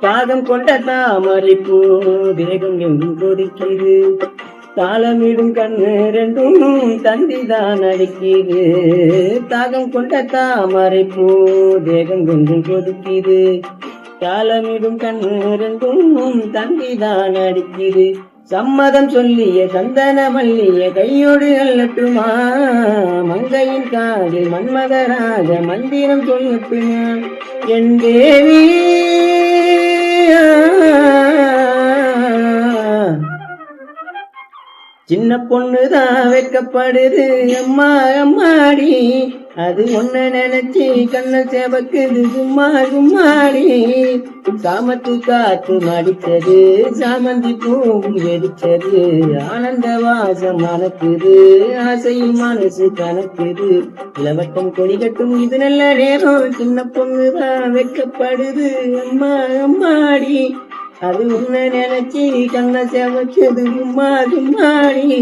தாகம் கொண்ட தாமரை பூ தேகம் எங்கும் கொதிக்குது. தாளமிடும் கண்ணு ரெண்டும் தந்திதான் அடிக்குது. தாகம் கொண்ட தாமரை பூ தேகம் எங்கும் கொதிக்குது. தாளமிடும் கண்ணு ரெண்டும் தந்திதான் அடிக்குது. சம்மதம் சொல்லிய சந்தன மல்லிய கையோடு அல்லட்டுமா, மங்கையின் காதில் மன்மதராஜ மந்திரம் சொல்லட்டுமா. என் தேவி சின்ன பொண்ணுதான் வைக்கப்படுது அம்மா அம்மாடி, அது ஒன்ன நினைச்சு கண்ண சேவக்குது சும்மா சும்மாடி. சாமத்து காத்து மடிச்சது சாமந்தி பூவும் வெடிச்சது, ஆனந்த வாசம் மணக்குது ஆசையும் மனசு கணக்குது. இளவட்டம் கொடிகட்டும் இது நல்ல நேரம், சின்ன பொண்ணுதான் வைக்கப்படுது அம்மா அம்மாடி, அது உன்னை நினைச்சி கண்ண சேவச்சது சும்மா சும்மாடி.